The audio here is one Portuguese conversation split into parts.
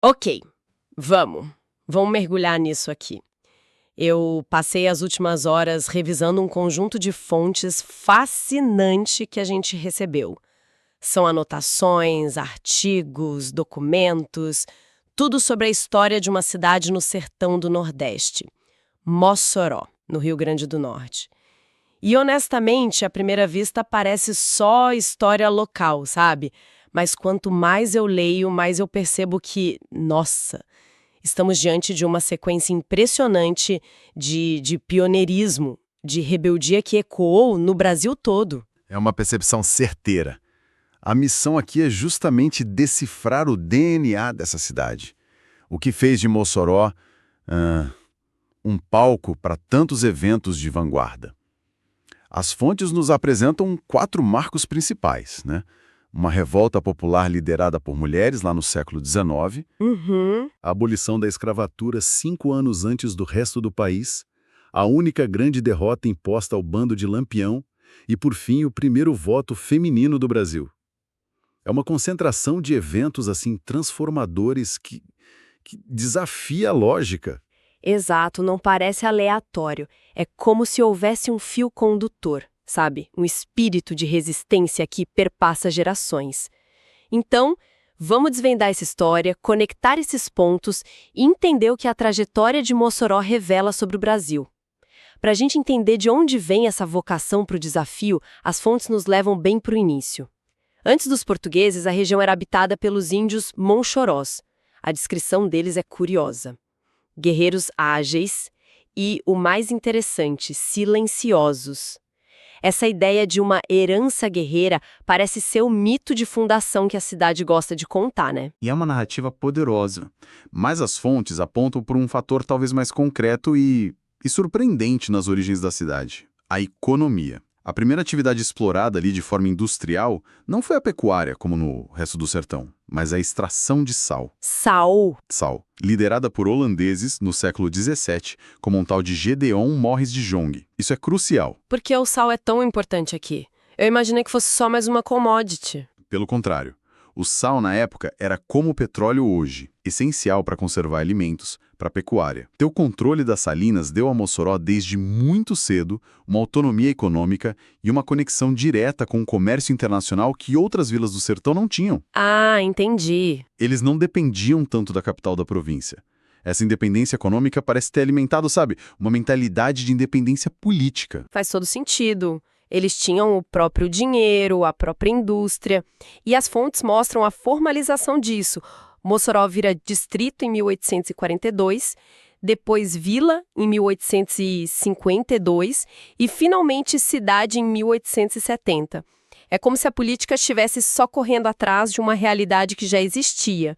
Ok, vamos mergulhar nisso aqui. Eu passei as últimas horas revisando um conjunto de fontes fascinante que a gente recebeu. São anotações, artigos, documentos, tudo sobre a história de uma cidade no sertão do Nordeste, Mossoró, no Rio Grande do Norte. E honestamente, à primeira vista parece só história local, sabe? Mas quanto mais eu leio, mais eu percebo que, nossa, estamos diante de uma sequência impressionante de pioneirismo, de rebeldia que ecoou no Brasil todo. É uma percepção certeira. A missão aqui é justamente decifrar o DNA dessa cidade. O que fez de Mossoró um palco para tantos eventos de vanguarda. As fontes nos apresentam 4 marcos principais, né? Uma revolta popular liderada por mulheres lá no século XIX, a abolição da escravatura 5 anos antes do resto do país, a única grande derrota imposta ao bando de Lampião e, por fim, o primeiro voto feminino do Brasil. É uma concentração de eventos assim transformadores que desafia a lógica. Exato, não parece aleatório. É como se houvesse um fio condutor, sabe? Um espírito de resistência que perpassa gerações. Então, vamos desvendar essa história, conectar esses pontos e entender o que a trajetória de Mossoró revela sobre o Brasil. Para a gente entender de onde vem essa vocação para o desafio, as fontes nos levam bem para o início. Antes dos portugueses, a região era habitada pelos índios Monchorós. A descrição deles é curiosa. Guerreiros ágeis e, o mais interessante, silenciosos. Essa ideia de uma herança guerreira parece ser o mito de fundação que a cidade gosta de contar, né? E é uma narrativa poderosa. Mas as fontes apontam por um fator talvez mais concreto e surpreendente nas origens da cidade: a economia. A primeira atividade explorada ali de forma industrial não foi a pecuária, como no resto do sertão, mas a extração de sal. Sal, Liderada por holandeses no século XVII, como um tal de Gedeon Morris de Jong. Isso é crucial. Por que o sal é tão importante aqui? Eu imaginei que fosse só mais uma commodity. Pelo contrário, o sal na época era como o petróleo hoje, essencial para conservar alimentos, para a pecuária. Ter o controle das salinas deu a Mossoró desde muito cedo uma autonomia econômica e uma conexão direta com o comércio internacional que outras vilas do sertão não tinham. Ah, entendi. Eles não dependiam tanto da capital da província. Essa independência econômica parece ter alimentado, sabe, uma mentalidade de independência política. Faz todo sentido. Eles tinham o próprio dinheiro, a própria indústria. E as fontes mostram a formalização disso. Mossoró vira distrito em 1842, depois vila em 1852 e finalmente cidade em 1870. É como se a política estivesse só correndo atrás de uma realidade que já existia.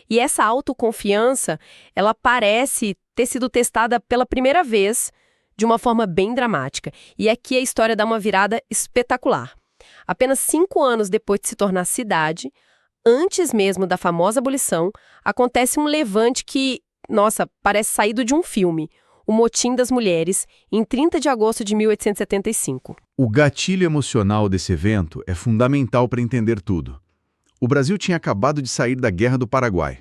E essa autoconfiança, ela parece ter sido testada pela primeira vez de uma forma bem dramática. E aqui a história dá uma virada espetacular. Apenas 5 anos depois de se tornar cidade, antes mesmo da famosa abolição, acontece um levante que, nossa, parece saído de um filme. O Motim das Mulheres, em 30 de agosto de 1875. O gatilho emocional desse evento é fundamental para entender tudo. O Brasil tinha acabado de sair da Guerra do Paraguai.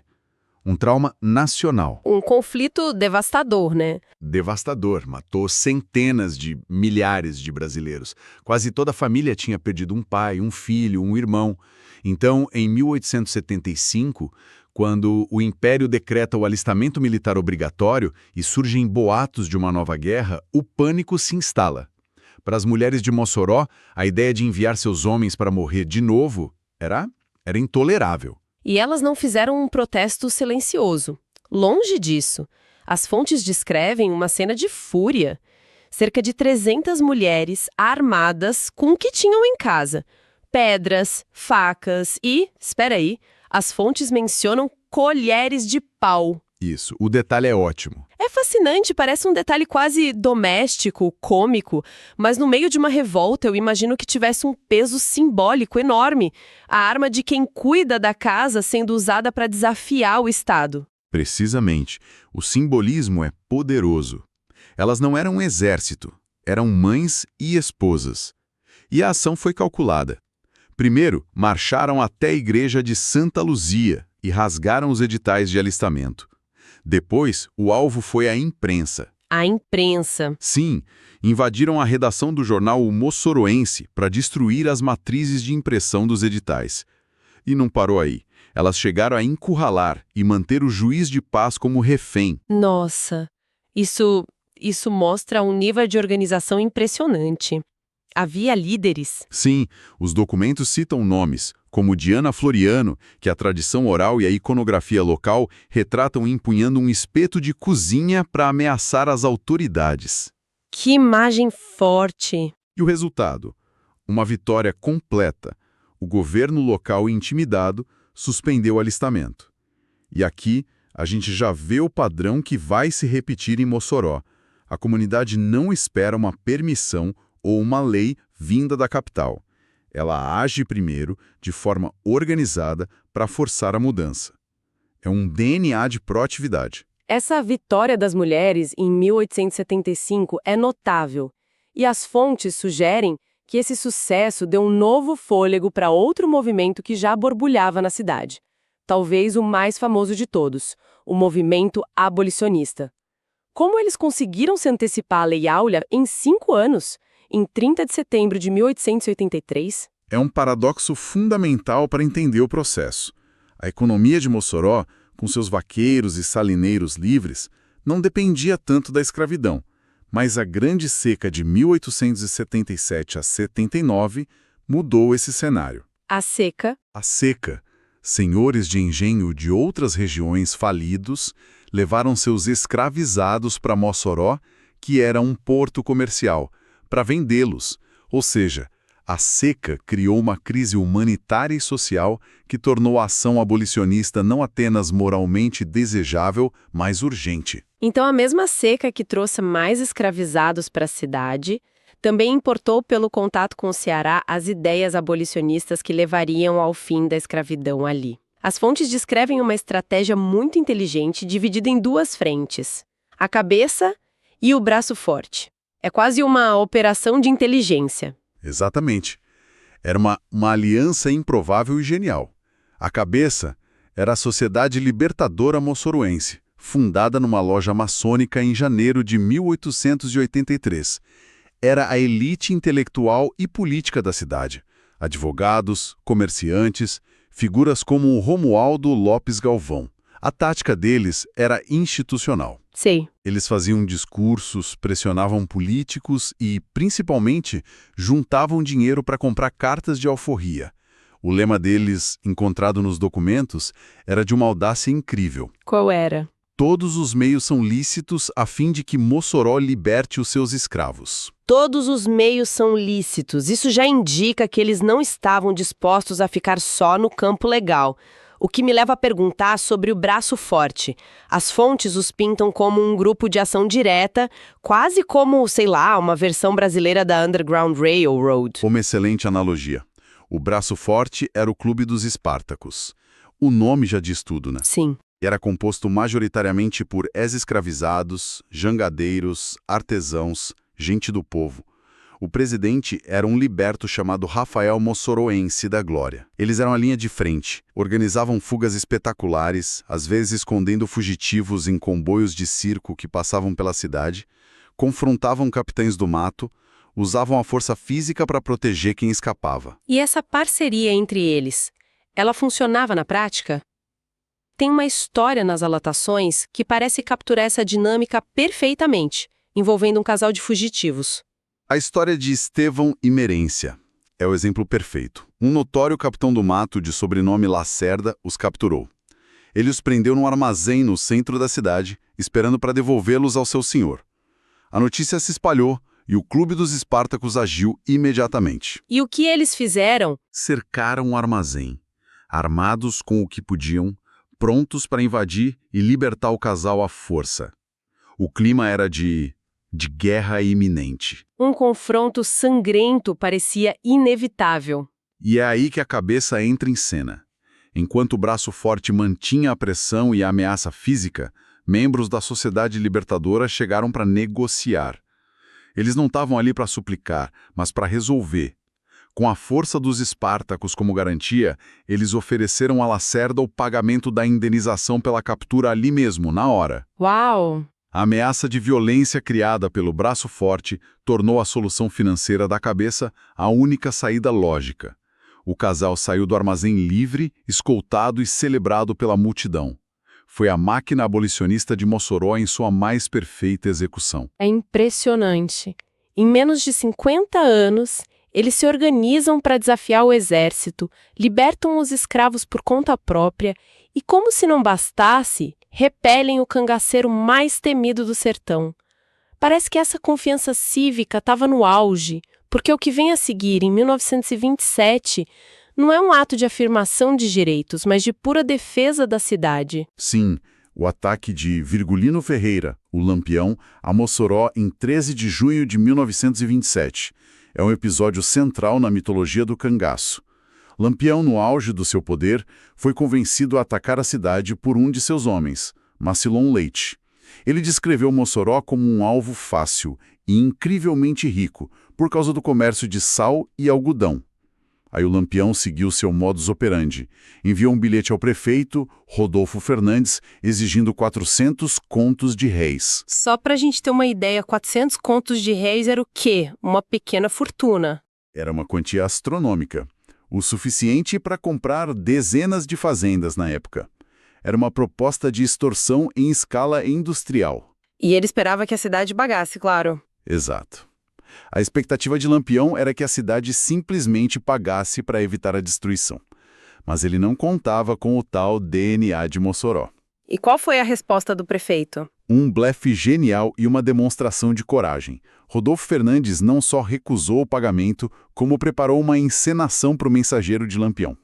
Um trauma nacional. Um conflito devastador, né? Devastador, matou centenas de milhares de brasileiros. Quase toda a família tinha perdido um pai, um filho, um irmão. Então, em 1875, quando o Império decreta o alistamento militar obrigatório e surgem boatos de uma nova guerra, o pânico se instala. Para as mulheres de Mossoró, a ideia de enviar seus homens para morrer de novo era intolerável. E elas não fizeram um protesto silencioso. Longe disso. As fontes descrevem uma cena de fúria. Cerca de 300 mulheres armadas com o que tinham em casa. Pedras, facas e, espera aí, as fontes mencionam colheres de pau. Isso, o detalhe é ótimo. É fascinante, parece um detalhe quase doméstico, cômico, mas no meio de uma revolta eu imagino que tivesse um peso simbólico enorme. A arma de quem cuida da casa sendo usada para desafiar o Estado. Precisamente. O simbolismo é poderoso. Elas não eram um exército, eram mães e esposas. E a ação foi calculada. Primeiro, marcharam até a igreja de Santa Luzia, e rasgaram os editais de alistamento. Depois, o alvo foi a imprensa. A imprensa. Sim, invadiram a redação do jornal O Moçoroense para destruir as matrizes de impressão dos editais. E não parou aí. Elas chegaram a encurralar e manter o juiz de paz como refém. Nossa, isso mostra um nível de organização impressionante. Havia líderes. Sim, os documentos citam nomes, como Diana Floriano, que a tradição oral e a iconografia local retratam empunhando um espeto de cozinha para ameaçar as autoridades. Que imagem forte! E o resultado? Uma vitória completa. O governo local intimidado suspendeu o alistamento. E aqui a gente já vê o padrão que vai se repetir em Mossoró. A comunidade não espera uma permissão ou uma lei vinda da capital. Ela age primeiro, de forma organizada, para forçar a mudança. É um DNA de proatividade. Essa vitória das mulheres em 1875 é notável, e as fontes sugerem que esse sucesso deu um novo fôlego para outro movimento que já borbulhava na cidade. Talvez o mais famoso de todos, o movimento abolicionista. Como eles conseguiram se antecipar à Lei Áurea em 5 anos? Em 30 de setembro de 1883? É um paradoxo fundamental para entender o processo. A economia de Mossoró, com seus vaqueiros e salineiros livres, não dependia tanto da escravidão, mas a grande seca de 1877 a 79 mudou esse cenário. A seca. A seca. Senhores de engenho de outras regiões falidos levaram seus escravizados para Mossoró, que era um porto comercial, para vendê-los, ou seja, a seca criou uma crise humanitária e social que tornou a ação abolicionista não apenas moralmente desejável, mas urgente. Então a mesma seca que trouxe mais escravizados para a cidade também importou pelo contato com o Ceará as ideias abolicionistas que levariam ao fim da escravidão ali. As fontes descrevem uma estratégia muito inteligente dividida em 2 frentes: a cabeça e o braço forte. É quase uma operação de inteligência. Exatamente. Era uma aliança improvável e genial. A cabeça era a Sociedade Libertadora Moçoroense, fundada numa loja maçônica em janeiro de 1883. Era a elite intelectual e política da cidade. Advogados, comerciantes, figuras como o Romualdo Lopes Galvão. A tática deles era institucional. Sei. Eles faziam discursos, pressionavam políticos e, principalmente, juntavam dinheiro para comprar cartas de alforria. O lema deles, encontrado nos documentos, era de uma audácia incrível. Qual era? Todos os meios são lícitos a fim de que Mossoró liberte os seus escravos. Todos os meios são lícitos. Isso já indica que eles não estavam dispostos a ficar só no campo legal. O que me leva a perguntar sobre o braço forte. As fontes os pintam como um grupo de ação direta, quase como, sei lá, uma versão brasileira da Underground Railroad. Uma excelente analogia. O braço forte era o Clube dos Espartacos. O nome já diz tudo, né? Sim. Era composto majoritariamente por ex-escravizados, jangadeiros, artesãos, gente do povo. O presidente era um liberto chamado Rafael Moçoroense da Glória. Eles eram a linha de frente, organizavam fugas espetaculares, às vezes escondendo fugitivos em comboios de circo que passavam pela cidade, confrontavam capitães do mato, usavam a força física para proteger quem escapava. E essa parceria entre eles, ela funcionava na prática? Tem uma história nas anotações que parece capturar essa dinâmica perfeitamente, envolvendo um casal de fugitivos. A história de Estevão e Merência é o exemplo perfeito. Um notório capitão do mato de sobrenome Lacerda os capturou. Ele os prendeu num armazém no centro da cidade, esperando para devolvê-los ao seu senhor. A notícia se espalhou e o Clube dos Espartacos agiu imediatamente. E o que eles fizeram? Cercaram o armazém, armados com o que podiam, prontos para invadir e libertar o casal à força. O clima era de guerra iminente. Um confronto sangrento parecia inevitável. E é aí que a cabeça entra em cena. Enquanto o braço forte mantinha a pressão e a ameaça física, membros da Sociedade Libertadora chegaram para negociar. Eles não estavam ali para suplicar, mas para resolver. Com a força dos Espartacos como garantia, eles ofereceram a Lacerda o pagamento da indenização pela captura ali mesmo, na hora. Uau! A ameaça de violência criada pelo braço forte tornou a solução financeira da cabeça a única saída lógica. O casal saiu do armazém livre, escoltado e celebrado pela multidão. Foi a máquina abolicionista de Mossoró em sua mais perfeita execução. É impressionante. Em menos de 50 anos, eles se organizam para desafiar o exército, libertam os escravos por conta própria e, como se não bastasse, repelem o cangaceiro mais temido do sertão. Parece que essa confiança cívica estava no auge, porque o que vem a seguir, em 1927, não é um ato de afirmação de direitos, mas de pura defesa da cidade. Sim, o ataque de Virgulino Ferreira, o Lampião, a Mossoró em 13 de junho de 1927. É um episódio central na mitologia do cangaço. Lampião, no auge do seu poder, foi convencido a atacar a cidade por um de seus homens, Macilon Leite. Ele descreveu Mossoró como um alvo fácil e incrivelmente rico, por causa do comércio de sal e algodão. Aí o Lampião seguiu seu modus operandi. Enviou um bilhete ao prefeito, Rodolfo Fernandes, exigindo 400 contos de réis. Só para a gente ter uma ideia, 400 contos de réis era o quê? Uma pequena fortuna. Era uma quantia astronômica, o suficiente para comprar dezenas de fazendas na época. Era uma proposta de extorsão em escala industrial. E ele esperava que a cidade pagasse, claro. Exato. A expectativa de Lampião era que a cidade simplesmente pagasse para evitar a destruição. Mas ele não contava com o tal DNA de Mossoró. E qual foi a resposta do prefeito? Um blefe genial e uma demonstração de coragem. Rodolfo Fernandes não só recusou o pagamento, como preparou uma encenação para o mensageiro de Lampião.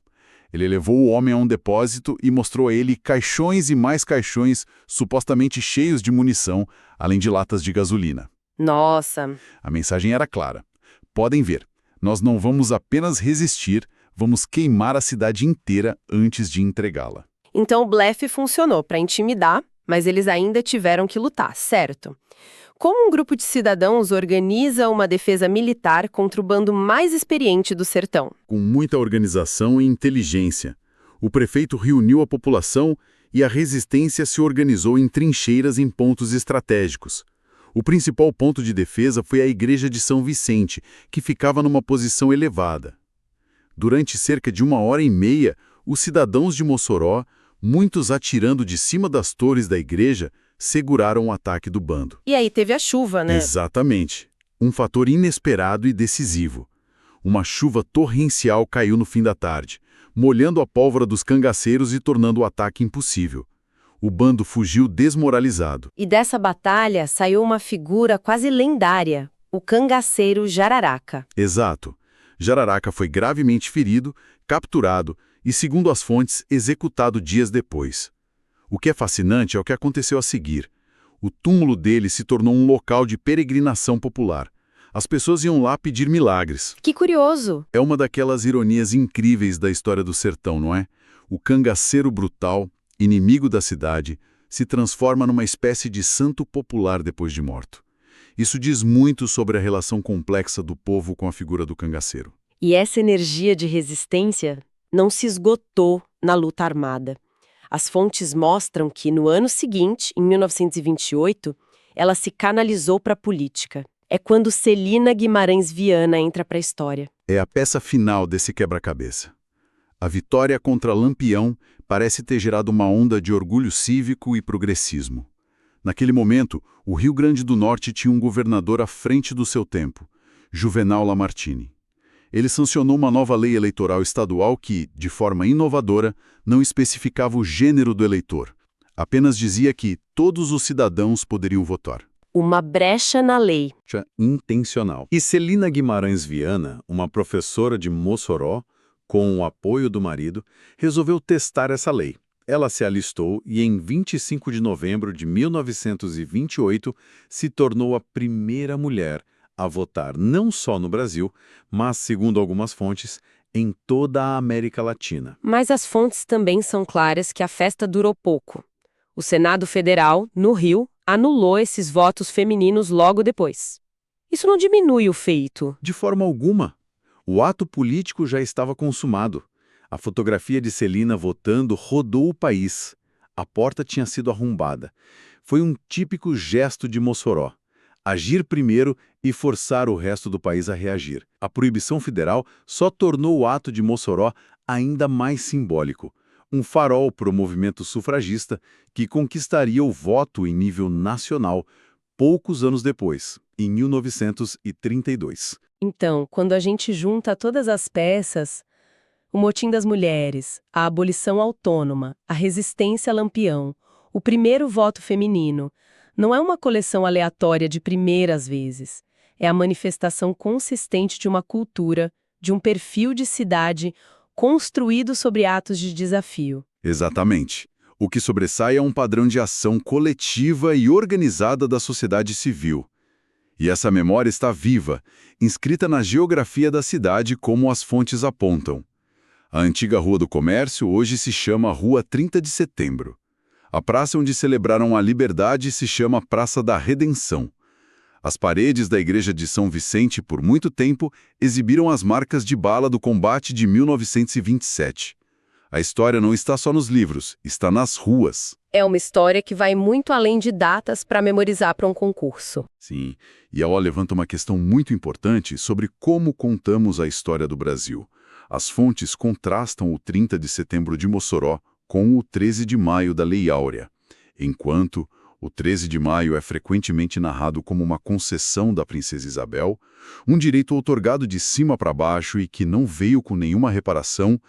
Ele levou o homem a um depósito e mostrou a ele caixões e mais caixões supostamente cheios de munição, além de latas de gasolina. Nossa! A mensagem era clara. Podem ver, nós não vamos apenas resistir, vamos queimar a cidade inteira antes de entregá-la. Então o blefe funcionou para intimidar, mas eles ainda tiveram que lutar, certo? Como um grupo de cidadãos organiza uma defesa militar contra o bando mais experiente do sertão? Com muita organização e inteligência, o prefeito reuniu a população e a resistência se organizou em trincheiras em pontos estratégicos. O principal ponto de defesa foi a igreja de São Vicente, que ficava numa posição elevada. Durante cerca de 1h30, os cidadãos de Mossoró, muitos atirando de cima das torres da igreja, seguraram o ataque do bando. E aí teve a chuva, né? Exatamente. Um fator inesperado e decisivo. Uma chuva torrencial caiu no fim da tarde, molhando a pólvora dos cangaceiros e tornando o ataque impossível. O bando fugiu desmoralizado. E dessa batalha saiu uma figura quase lendária, o cangaceiro Jararaca. Exato. Jararaca foi gravemente ferido, capturado e, segundo as fontes, executado dias depois. O que é fascinante é o que aconteceu a seguir. O túmulo dele se tornou um local de peregrinação popular. As pessoas iam lá pedir milagres. Que curioso! É uma daquelas ironias incríveis da história do sertão, não é? O cangaceiro brutal, inimigo da cidade, se transforma numa espécie de santo popular depois de morto. Isso diz muito sobre a relação complexa do povo com a figura do cangaceiro. E essa energia de resistência não se esgotou na luta armada. As fontes mostram que, no ano seguinte, em 1928, ela se canalizou para a política. É quando Celina Guimarães Viana entra para a história. É a peça final desse quebra-cabeça. A vitória contra Lampião parece ter gerado uma onda de orgulho cívico e progressismo. Naquele momento, o Rio Grande do Norte tinha um governador à frente do seu tempo, Juvenal Lamartine. Ele sancionou uma nova lei eleitoral estadual que, de forma inovadora, não especificava o gênero do eleitor. Apenas dizia que todos os cidadãos poderiam votar. Uma brecha na lei. Intencional. E Celina Guimarães Viana, uma professora de Mossoró, com o apoio do marido, resolveu testar essa lei. Ela se alistou e, em 25 de novembro de 1928, se tornou a primeira mulher a votar não só no Brasil, mas, segundo algumas fontes, em toda a América Latina. Mas as fontes também são claras que a festa durou pouco. O Senado Federal, no Rio, anulou esses votos femininos logo depois. Isso não diminui o feito. De forma alguma. O ato político já estava consumado. A fotografia de Celina votando rodou o país. A porta tinha sido arrombada. Foi um típico gesto de Mossoró. Agir primeiro e forçar o resto do país a reagir. A proibição federal só tornou o ato de Mossoró ainda mais simbólico. Um farol para o movimento sufragista que conquistaria o voto em nível nacional poucos anos depois, em 1932. Então, quando a gente junta todas as peças, o motim das mulheres, a abolição autônoma, a resistência a Lampião, o primeiro voto feminino, não é uma coleção aleatória de primeiras vezes. É a manifestação consistente de uma cultura, de um perfil de cidade construído sobre atos de desafio. Exatamente. O que sobressai é um padrão de ação coletiva e organizada da sociedade civil. E essa memória está viva, inscrita na geografia da cidade como as fontes apontam. A antiga Rua do Comércio hoje se chama Rua 30 de Setembro. A praça onde celebraram a liberdade se chama Praça da Redenção. As paredes da igreja de São Vicente, por muito tempo, exibiram as marcas de bala do combate de 1927. A história não está só nos livros, está nas ruas. É uma história que vai muito além de datas para memorizar para um concurso. Sim, e a O levanta uma questão muito importante sobre como contamos a história do Brasil. As fontes contrastam o 30 de setembro de Mossoró com o 13 de maio da Lei Áurea. Enquanto o 13 de maio é frequentemente narrado como uma concessão da princesa Isabel, um direito outorgado de cima para baixo e que não veio com nenhuma reparação,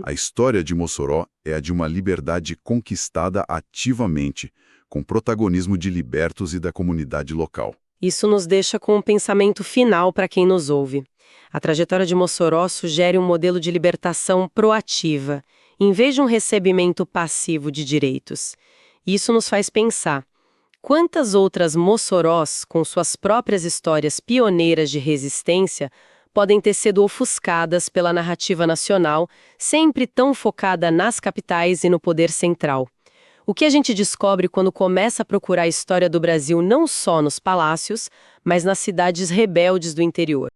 a história de Mossoró é a de uma liberdade conquistada ativamente, com protagonismo de libertos e da comunidade local. Isso nos deixa com um pensamento final para quem nos ouve. A trajetória de Mossoró sugere um modelo de libertação proativa, em vez de um recebimento passivo de direitos. Isso nos faz pensar: quantas outras Mossorós, com suas próprias histórias pioneiras de resistência, podem ter sido ofuscadas pela narrativa nacional, sempre tão focada nas capitais e no poder central? O que a gente descobre quando começa a procurar a história do Brasil não só nos palácios, mas nas cidades rebeldes do interior?